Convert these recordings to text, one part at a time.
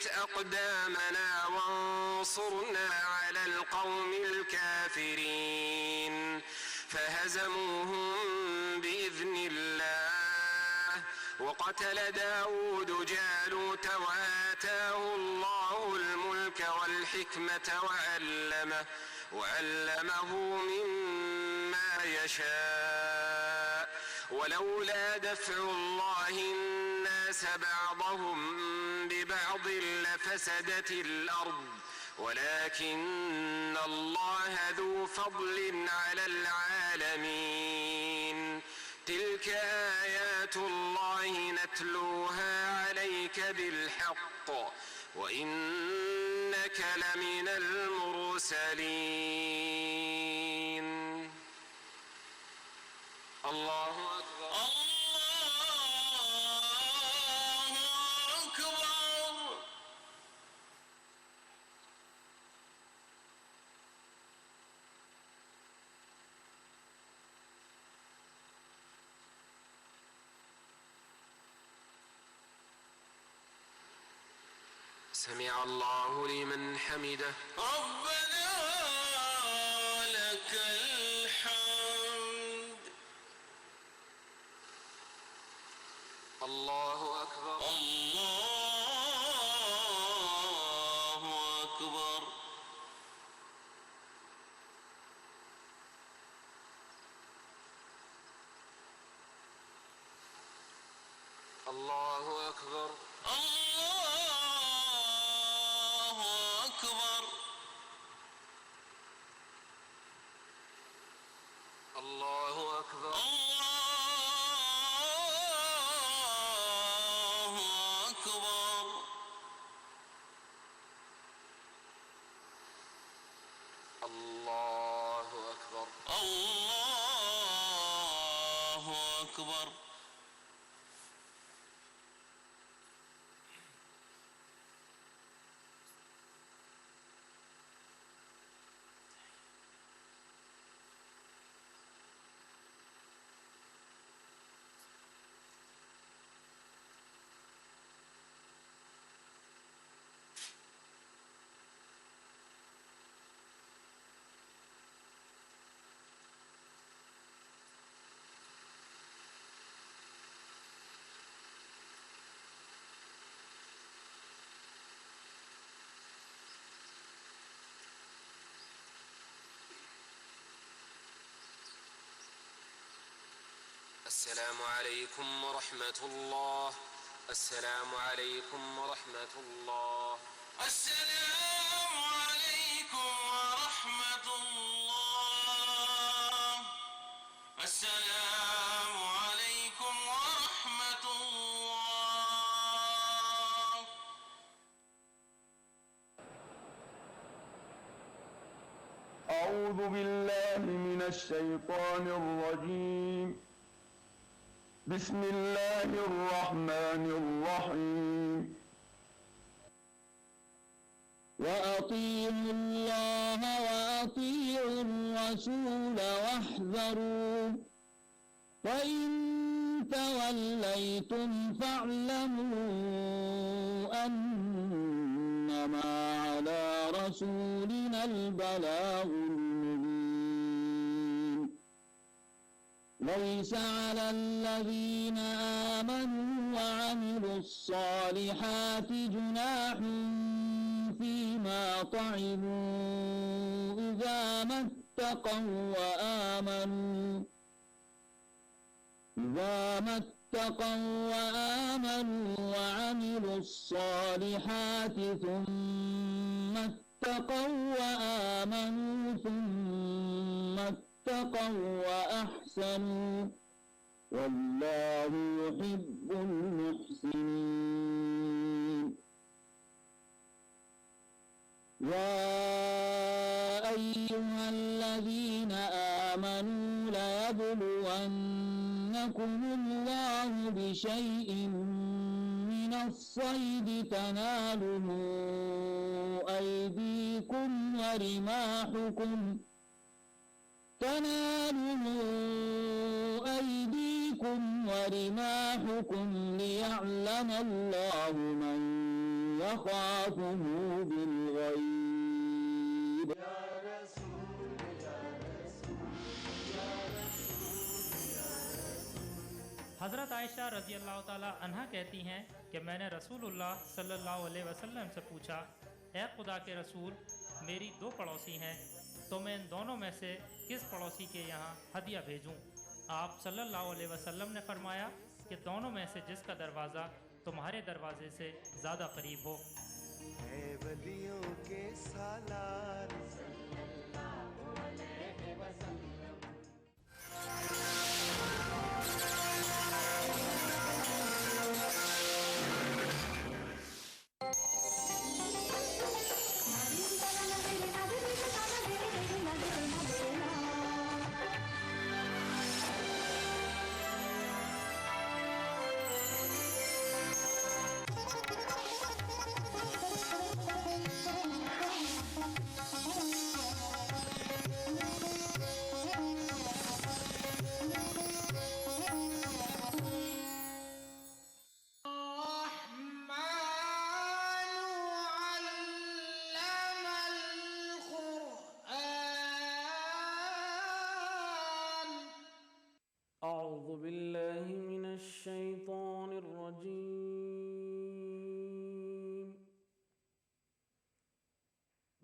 ثبت أقدامنا وانصرنا على القوم الكافرين فهزموهم بإذن الله وقتل داود جالوت وآتاه الله الملك والحكمة وعلمه مما يشاء ولولا دفع الله الناس بعضهم ببعض لفسدت الأرض ولكن الله ذو فضل على العالمين تلك آيات الله نتلوها عليك بالحق وإنك لمن المرسلين. الله أكبر. الله أكبر. سمع الله لمن حمده. ربنا لك الحمد. الله أكبر. الله أكبر. الله أكبر. الله أكبر. الله أكبر. الله أكبر. الله أكبر. الله أكبر. السلام عليكم ورحمة الله. السلام عليكم ورحمة الله. السلام عليكم ورحمة الله. السلام عليكم ورحمة الله. أعوذ بالله من الشيطان الرجيم. بسم الله الرحمن الرحيم. وأطيعوا الله وأطيعوا الرسول واحذروا وإن توليتم فاعلموا أنما على رسولنا البلاغ المبين. ليس على الذين آمنوا وعملوا الصالحات جناح فيما طعموا إذا ما اتقوا وآمنوا وعملوا الصالحات ثم اتقوا وآمنوا ثم اتقوا وأحسنوا والله يحب المحسنين. يا أيها الذين آمنوا ليبلونكم الله بشيء من الصيد تناله أيديكم ورماحكم ليعلم الله من يخافه بالغيب. हज़रत आयशा रज़ी अल्लाह ताला अन्हा कहती हैं कि मैंने रसूलुल्लाह सल्लल्लाहु अलैहि वसल्लम से पूछा, ए खुदा के रसूल, मेरी दो पड़ोसी हैं, तो मैं इन दोनों में से किस पड़ोसी के यहाँ हदिया भेजूं? आप सल्लल्लाहु अलैहि वसल्लम ने फरमाया कि दोनों में से जिसका दरवाज़ा तुम्हारे दरवाजे से ज़्यादा करीब हो। वलियों के सालार أعوذ بالله من الشيطان الرجيم.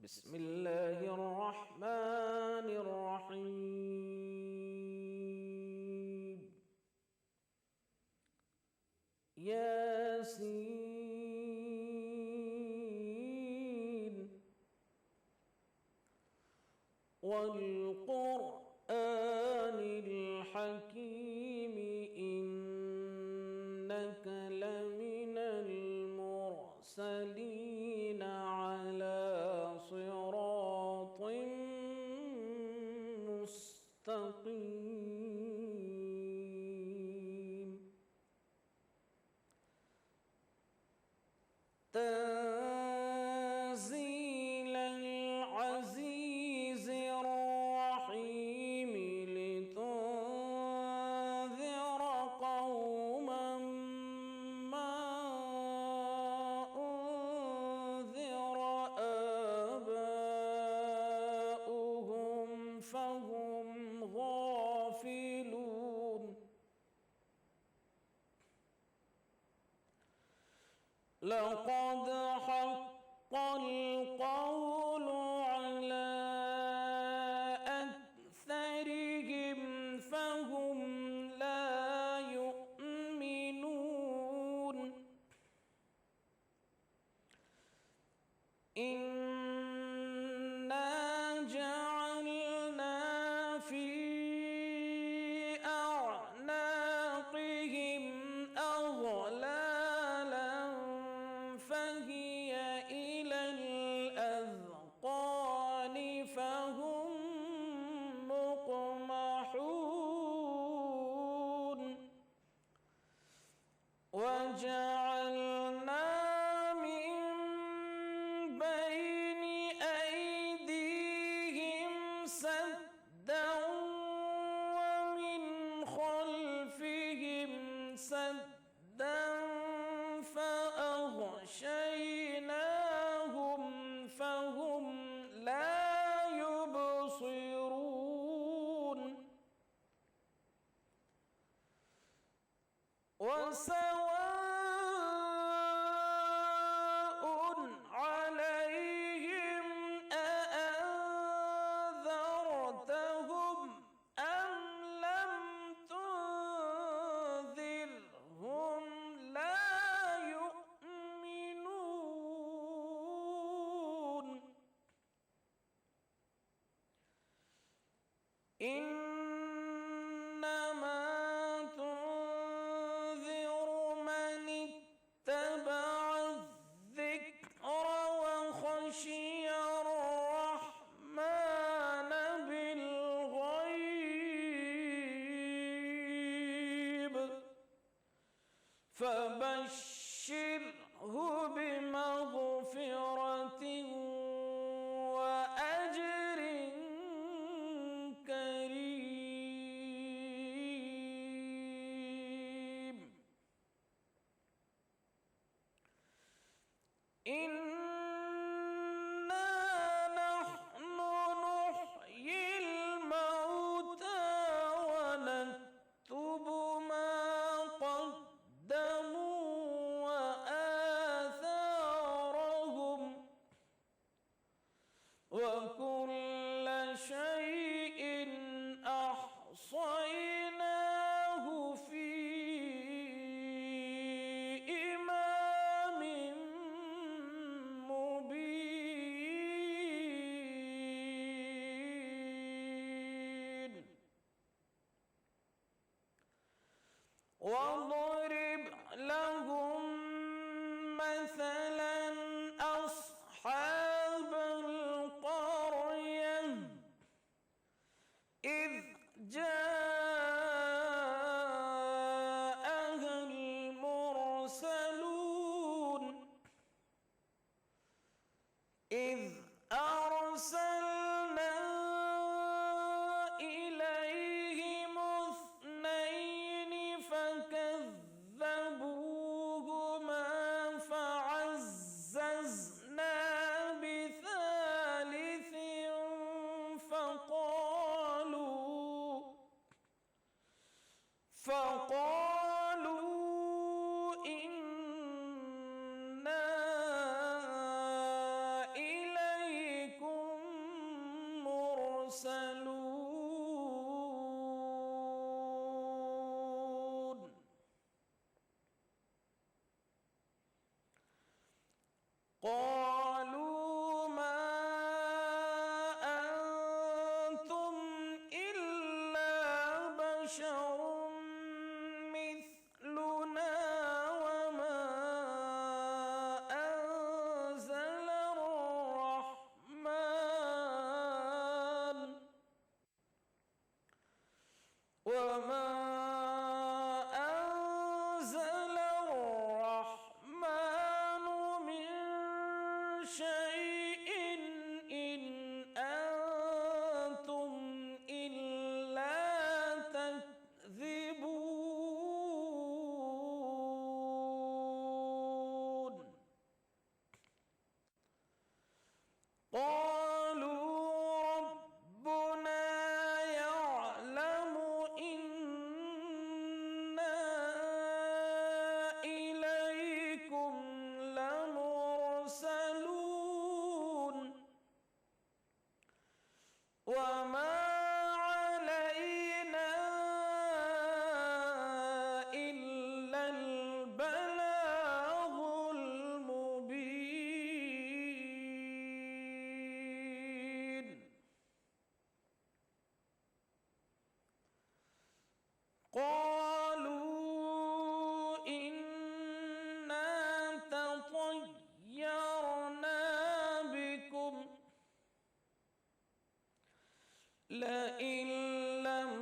بسم الله الرحمن الرحيم. ياسين والقرآن الحكيم إنك لمن المرسلين على صراط مستقيم. تنزيل العزيز الرحيم لتنذر قوما ما أنذر آباؤهم فهم غافلون. لقد حق القول على أكثرهم فهم لا يؤمنون. إنا جعلنا في أعناقهم أغلالا فهي إلى الأذقان فهم مقمحون. وجعلنا من بين أيديهم سدا ومن خلفهم سدا فأغشيناهم فهم لا يبصرون. وسواء عليهم أأنذرتهم أم لم تنذرهم لا يؤمنون. إنما تنذر إذ أرسلنا إليهم اثنين فكذبوهما فعززنا بثالث فقالوا إنا إليكم مرسلون قالوا ما أنتم إلا بشر مثلنا وما أنزل الرحمن من شيء إن أنتم إلا تكذبون قالوا ربنا يعلم إنا إليكم لمرسلون وما علينا إلا البلاغ المبين قالوا إنا تطيرنا بكم لئن لم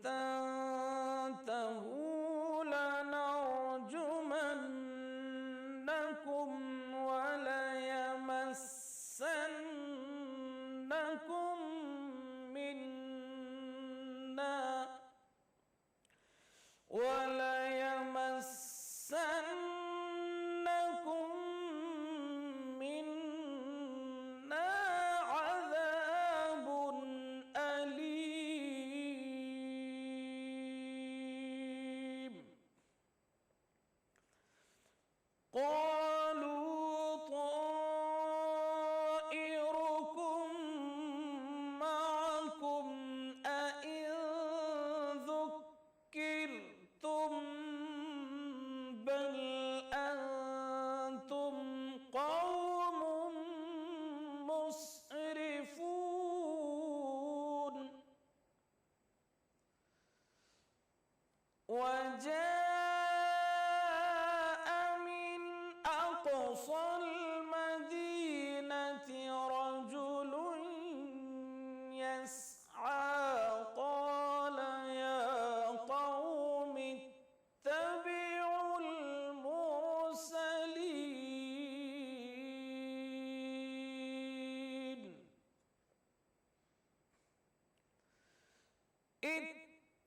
تنتهوا لنرجمنكم وليمسنكم منا عذاب أليم قالوا طائركم معكم أئن ذكرتم بل أنتم قوم مسرفون وجاء من أقصى المدينة رجل يسعى قال يا قوم اتبعوا المرسلين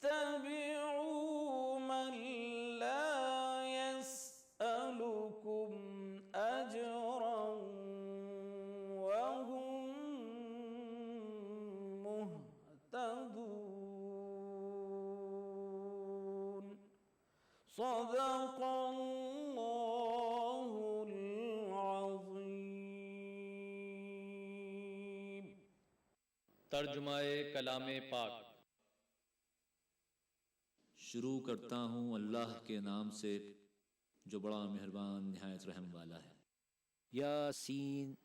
اتبعوا من لا يسألكم أجرا وهم مهتدون صدق الله العظيم तर्जुमाए कलामे पाक। शुरू करता हूँ अल्लाह के नाम से जो बड़ा मेहरबान निहायत रहम वाला है। यासीन,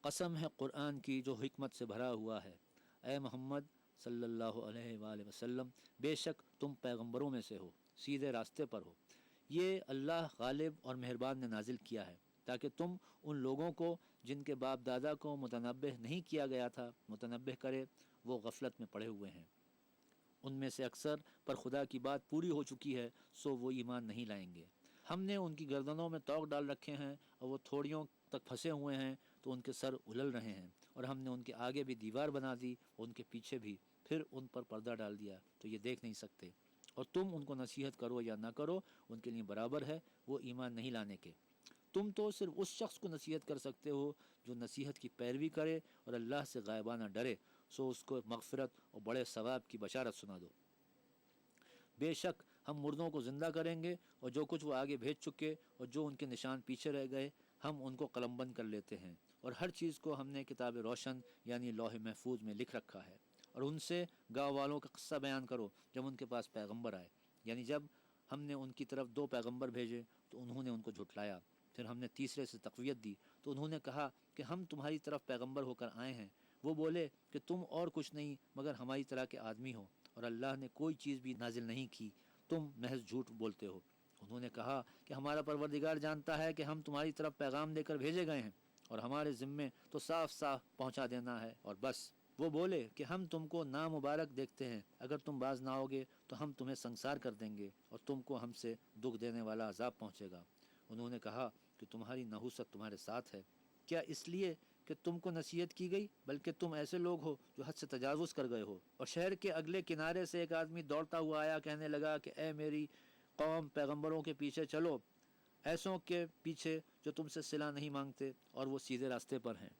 कसम है क़ुरआन की जो हिकमत से भरा हुआ है। ए मोहम्मद सल्लल्लाहु अलैहि वसल्लम, बेशक तुम पैगंबरों में से हो, सीधे रास्ते पर हो। ये अल्लाह गालिब और मेहरबान ने नाजिल किया है ताकि तुम उन लोगों को जिनके बाप दादा को मुतनब्बिह नहीं किया गया था मुतनब्बिह करे, वो गफलत में पड़े हुए हैं। उनमें से अक्सर पर खुदा की बात पूरी हो चुकी है, सो वो ईमान नहीं लाएंगे। ہم نے ان کی گردنوں میں توق ڈال رکھے ہیں اور وہ تھوڑیوں تک پھنسے ہوئے ہیں تو ان کے سر اُلل رہے ہیں، اور ہم نے ان کے آگے بھی دیوار بنا دی اور ان کے پیچھے بھی، پھر ان پر پردہ ڈال دیا تو یہ دیکھ نہیں سکتے، اور تم ان کو نصیحت کرو یا نہ کرو ان کے لیے برابر ہے، وہ ایمان نہیں لانے کے۔ تم تو صرف اس شخص کو نصیحت کر سکتے ہو جو نصیحت کی پیروی کرے اور اللہ سے غائبانہ ڈرے، سو اس کو مغفرت اور بڑے ثواب کی بشارت سنا دو۔ بے شک ہم مردوں کو زندہ کریں گے، اور جو کچھ وہ آگے بھیج چکے اور جو ان کے نشان پیچھے رہ گئے ہم ان کو قلم بند کر لیتے ہیں، اور ہر چیز کو ہم نے کتاب روشن یعنی لوح محفوظ میں لکھ رکھا ہے۔ اور ان سے گاؤں والوں کا قصہ بیان کرو جب ان کے پاس پیغمبر آئے، یعنی جب ہم نے ان کی طرف 2 پیغمبر بھیجے تو انہوں نے ان کو جھٹلایا، پھر ہم نے تیسرے سے تقویت دی تو انہوں نے کہا کہ ہم تمہاری طرف پیغمبر ہو کر آئے ہیں۔ وہ بولے کہ تم اور کچھ نہیں مگر ہماری طرح کے آدمی ہو، اور اللہ نے کوئی چیز بھی نازل نہیں کی، تم محض جھوٹ بولتے ہو۔ انہوں نے کہا کہ ہمارا پروردگار جانتا ہے کہ ہم تمہاری طرف پیغام دے کر بھیجے گئے ہیں، اور ہمارے ذمے تو صاف صاف پہنچا دینا ہے اور بس۔ وہ بولے کہ ہم تم کو نامبارک دیکھتے ہیں، اگر تم باز نہ ہوگے تو ہم تمہیں سنسار کر دیں گے اور تم کو ہم سے دکھ دینے والا عذاب پہنچے گا۔ انہوں نے کہا کہ تمہاری نحوست تمہارے ساتھ ہے، کیا اس لیے کہ تم کو نصیحت کی گئی؟ بلکہ تم ایسے لوگ ہو جو حد سے تجاوز کر گئے ہو۔ اور شہر کے اگلے کنارے سے ایک آدمی دوڑتا ہوا آیا، کہنے لگا کہ اے میری قوم، پیغمبروں کے پیچھے چلو، ایسوں کے پیچھے جو تم سے صلہ نہیں مانگتے اور وہ سیدھے راستے پر ہیں۔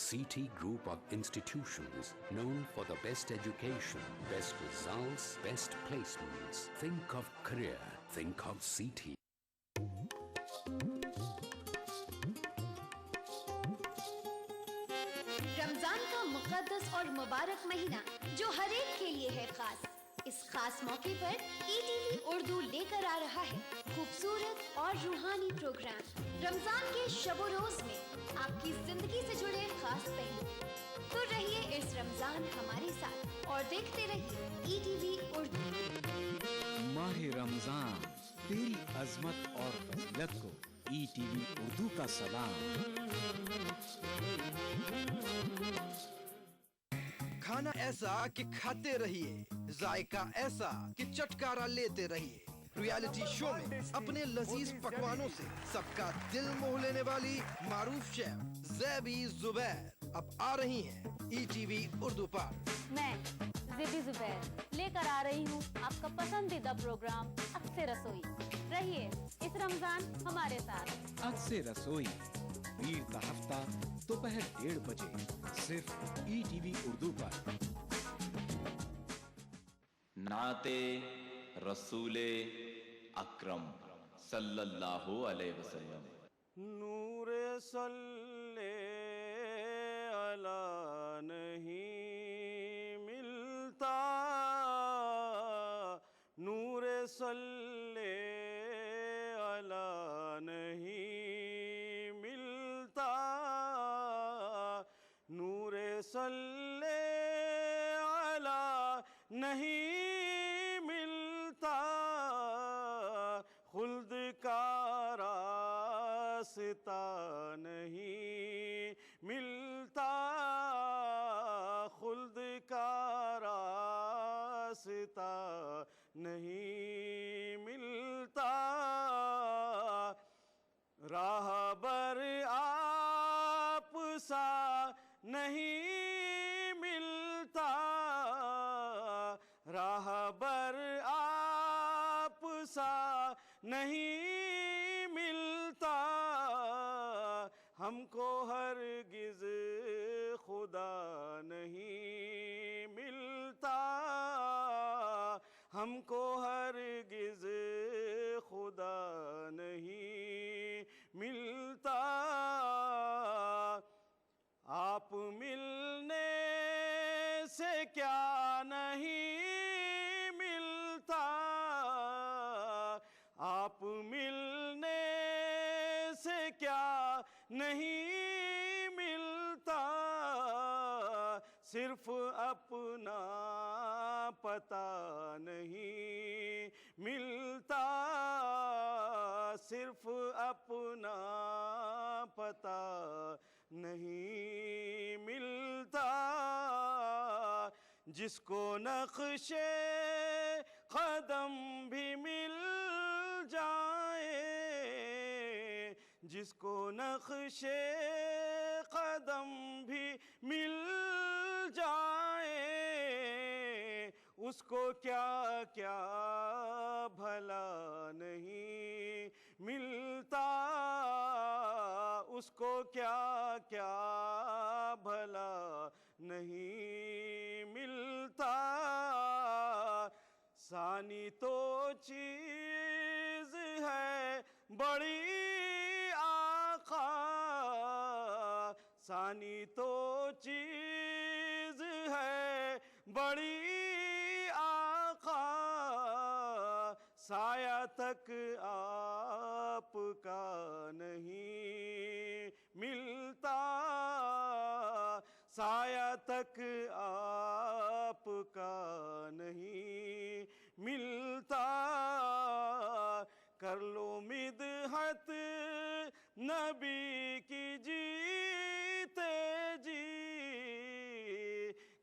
CT Group of institutions known for the best education, best results, best placements. Think of career. Think of CT. رمضان کا مقدس اور مبارک مہینہ جو ہر ایک کے لیے ہے خاص، اس خاص موقع پر ETV اردو لے کر آ رہا ہے خوبصورت اور روحانی پروگرام۔ رمضان کے شب و روز میں آپ کی زندگی سے جڑے خاص پہلو، تو رہیے اس رمضان ہمارے ساتھ اور دیکھتے رہیے ETV اردو۔ ماہ رمضان، تیری عظمت اور فضیلت کو ETV اردو کا سلام۔ کھانا ایسا کہ کھاتے رہیے، ذائقہ ایسا کہ چٹکارا لیتے رہیے۔ ریالٹی شو میں اپنے لذیذ پکوانوں سے سب کا دل موہ لینے والی معروف شیف زیبی زبیر اب آ رہی ہیں ETV اردو پر۔ میں زیبی زبیر لے کر آ رہی ہوں آپ کا پسندیدہ پروگرام عکس رسوئی۔ رہیے اس رمضان ہمارے ساتھ۔ عکس رسوئی پیر کا ہفتہ دوپہر 1:30 بجے صرف ETV اردو پر۔ نعت رسول اکرم صلی اللہ علیہ وسلم۔ نور صلی علی نہیں ملتا، نور صلی علی نہیں ملتا، نور صلی علی نہیں ملتا، خلد کا راستہ نہیں ملتا، خلد کا راستہ نہیں ملتا، راہ بر آپ سا نہیں ملتا، راہ بر آپ سا نہیں ملتا، ہم کو ہرگز خدا نہیں ملتا، ہم کو ہرگز خدا نہیں ملتا، آپ ملنے سے کیا نہیں ملتا، آپ نہیں ملتا، صرف اپنا پتہ نہیں ملتا، صرف اپنا پتہ نہیں ملتا، جس کو نقش قدم بھی مل جائے، جس کو نقش قدم بھی مل جائے، اس کو کیا کیا بھلا نہیں ملتا، اس کو کیا کیا بھلا نہیں ملتا، ثانی تو چیز ہے بڑی آقا، ثانی تو چیز ہے بڑی آقا، سایہ تک آپ کا نہیں ملتا، سایہ تک آپ کا نہیں ملتا، کر لو مدحت نبی کی جیتے جی،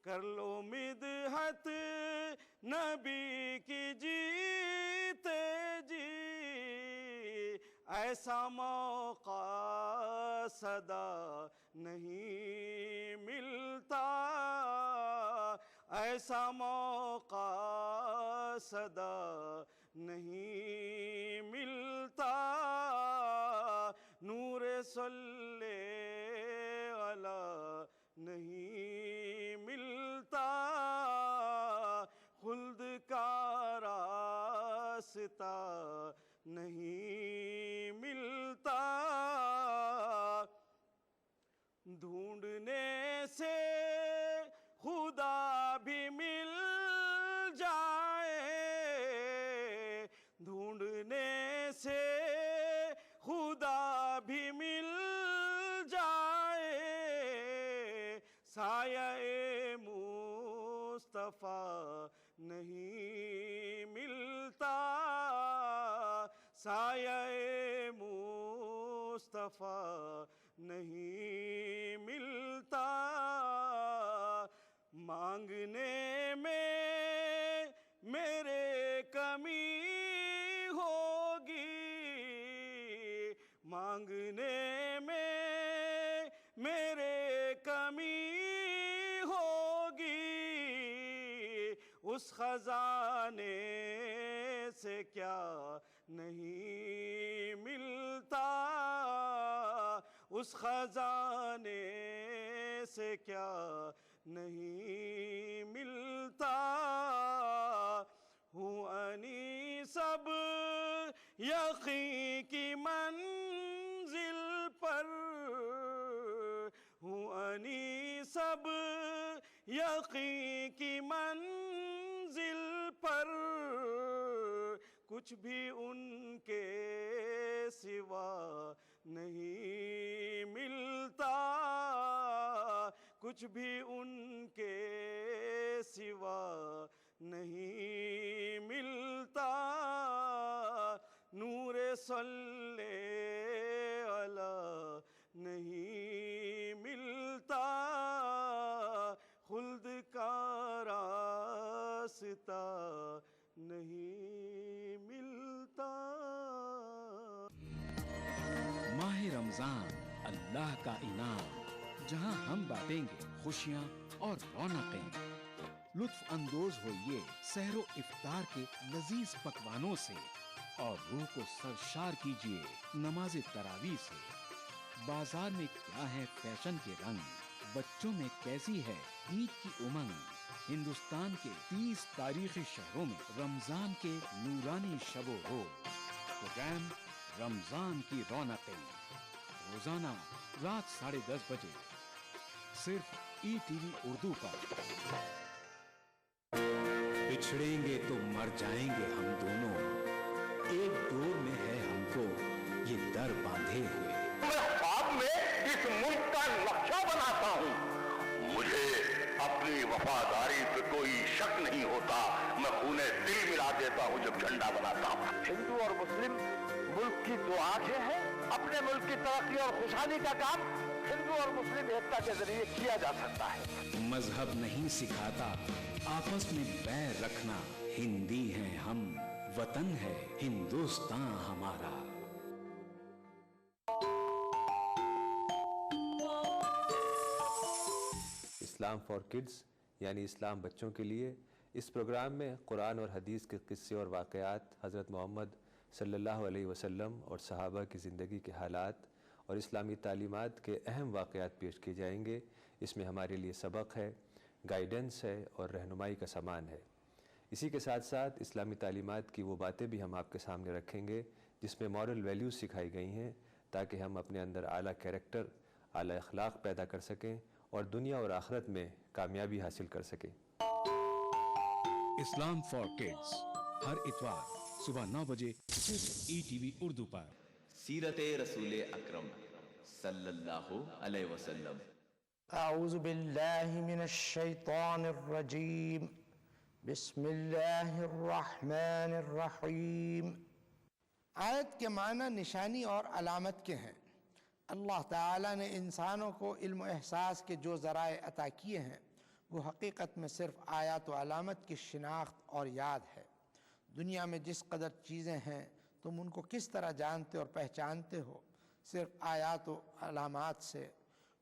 کر لو مدحت نبی کی جیتے جی، ایسا موقع صدا نہیں ملتا، ایسا موقع صدا نہیں ملتا، نور صلی علی نہیں ملتا، خلد کا راستہ نہیں ملتا، ڈھونڈنے سے خدا بھی مل جائے، ڈھونڈنے سے خدا بھی مل جائے، سایہ مصطفیٰ نہیں ملتا، سایہ مصطفیٰ نہیں ملتا، مانگنے میں میرے کمی ہوگی، مانگنے میں میرے کمی ہوگی، اس خزانے سے کیا نہیں ملتا، اس خزانے سے کیا نہیں ملتا، ہوں انی سب یقین کی منزل پر، ہوں انی سب یقین کی منزل پر، کچھ بھی ان کے سوا نہیں ملتا، کچھ بھی ان کے سوا نہیں ملتا، نور صلی علی نہیں ملتا، خلد کا راستہ نہیں ملتا۔ ماہ رمضان اللہ کا انعام، جہاں ہم بانٹیں گے خوشیاں اور رونقیں، لطف اندوز ہوئیے سحر و افطار کے لذیذ پکوانوں سے، اور روح کو سرشار کیجیے نماز تراویح سے۔ بازار میں کیا ہے فیشن کے رنگ، بچوں میں کیسی ہے عید کی امنگ، ہندوستان کے 30 تاریخی شہروں میں رمضان کے نورانی شب و روز، پروگرام رمضان کی رونقیں، روزانہ رات 10:30 بجے، صرف ETV اردو پر۔ بچھڑیں گے تو مر جائیں گے ہم دونوں، ایک ڈور میں ہے ہم کو یہ در باندھے ہوئے۔ خواب میں अपनी वफादारी पे कोई शक नहीं होता, मैं खूने दिल मिला देता हूँ जब झंडा बनाता हूँ। हिंदू और मुस्लिम मुल्क की दो आंखें हैं। अपने मुल्क की तरक्की और खुशहाली का काम हिंदू और मुस्लिम एकता के जरिए किया जा सकता है। मजहब नहीं सिखाता आपस में बैर रखना। हिंदी हैं हम, वतन है हिंदुस्तान हमारा। इस्लाम फॉर किड्स यानी इस्लाम बच्चों के लिए, इस प्रोग्राम में कुरान और हदीस के किस्से और वाक़यात, हज़रत मोहम्मद सल्लल्लाहु अलैहि वसल्लम और सहाबा की ज़िंदगी के हालात और इस्लामी तालीमात के अहम वाक़यात पेश किए जाएंगे। इसमें हमारे लिए सबक है, गाइडेंस है और रहनुमाई का सामान है। इसी के साथ साथ इस्लामी तालीमात की वो बातें भी हम आपके सामने रखेंगे जिसमें मॉरल वैल्यूज़ सिखाई गई हैं, ताकि हम अपने अंदर आला कैरेक्टर, आला अखलाक पैदा कर सकें और दुनिया और आखिरत में कामयाबी हासिल कर सकें। इस्लाम फॉर किड्स हर इतवार सुबह 9 बजे सिर्फ ETV उर्दू पर। सीरते रसूले अकरम सल्लल्लाहु अलैहि वसल्लम। अऊज़ु बिल्लाहि मिनश शैतानिर रजीम। बिस्मिल्लाहिर रहमानिर रहीम। आयत के माना निशानी और अलामत के हैं। अल्लाह ताला ने इंसानों को इल्म व एहसास के जो ज़राए अता किए हैं वो हकीकत में सिर्फ आयात व अलामत की शिनाख्त और याद है। दुनिया में जिस कदर चीज़ें हैं तुम उनको किस तरह जानते और पहचानते हो, सिर्फ आयात व अलामात से।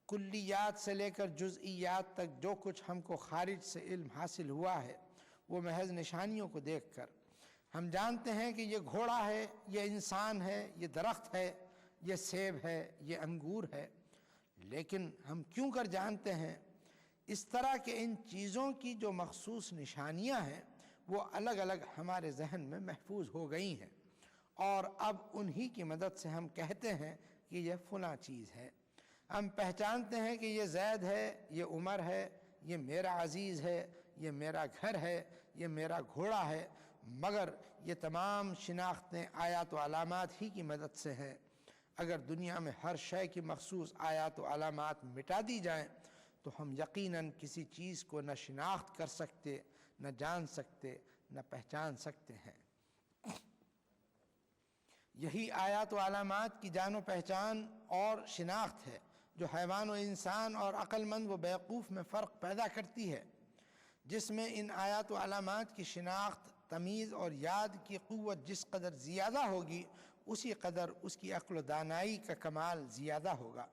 कुल्लियात से लेकर जुज़इयात तक जो कुछ हमको खारिज से इल्म हासिल हुआ है वो महज निशानियों को देखकर। हम जानते हैं कि ये घोड़ा है, ये इंसान है, ये दरख्त है, ये सेब है, ये अंगूर है। लेकिन हम क्यों कर जानते हैं? इस तरह के इन चीज़ों की जो मखसूस निशानियां हैं वो अलग अलग हमारे जहन में महफूज हो गई हैं और अब उन्हीं की मदद से हम कहते हैं कि यह फ़लाँ चीज़ है। हम पहचानते हैं कि ये ज़ैद है, ये उमर है, ये मेरा अज़ीज़ है, ये मेरा घर है, ये मेरा घोड़ा है, मगर ये तमाम शिनाख्तें आयात व अलामात ही की मदद से हैं। अगर दुनिया में हर शय की मखसूस आयात व अलामात मिटा दी जाएं तो हम यकीनन किसी चीज़ को न शिनाख्त कर सकते, न जान सकते, न पहचान सकते हैं। यही आयात व अलामात की जानो पहचान और शिनाख्त है जो हैवान व इंसान और अक्लमंद व बेवकूफ़ में फ़र्क पैदा करती है। जिसमें इन आयात व अलामात की शिनाख्त, तमीज़ और याद की क़ुव्वत जिस कदर ज़ियादा होगी उसी कदर उसकी अक्ल व दानाई का कमाल ज़ियादा होगा।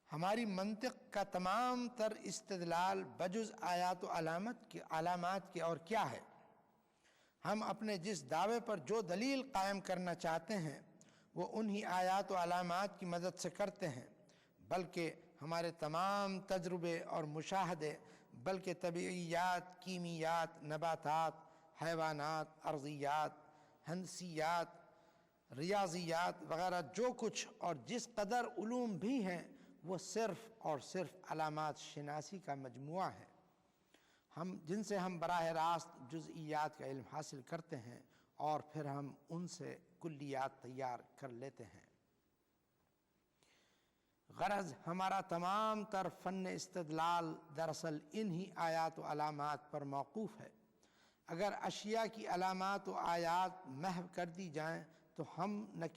हमारी मंतिक़ का तमाम तर इस्तिदलाल बजुज़ आयात व अलामात के और क्या है? हम अपने जिस दावे पर जो दलील कायम करना चाहते हैं वो उन्हीं आयात व अलामात की मदद से करते हैं, बल्कि हमारे तमाम तजुर्बे और मुशाहदे, बल्कि तबीयत, कीमियात, नबातात, हैवानात, अर्ज़ियात, हंसियात, रियाजियात वगैरह जो कुछ और जिस कदर उलूम भी हैं वो सिर्फ़ और सिर्फ अलामात शिनासी का मजमुआ है, जिनसे हम बराह रास्त जुज़इयात का इल्म हासिल करते हैं और फिर हम उनसे कुल्लियात तैयार कर लेते हैं। गरज हमारा तमाम तर फ़न इस्तिदलाल दरअसल इन्हीं आयात व अलामात पर मौक़ूफ़ है। अगर अशिया की अलामात व आयात महव कर दी जाएँ तो हम न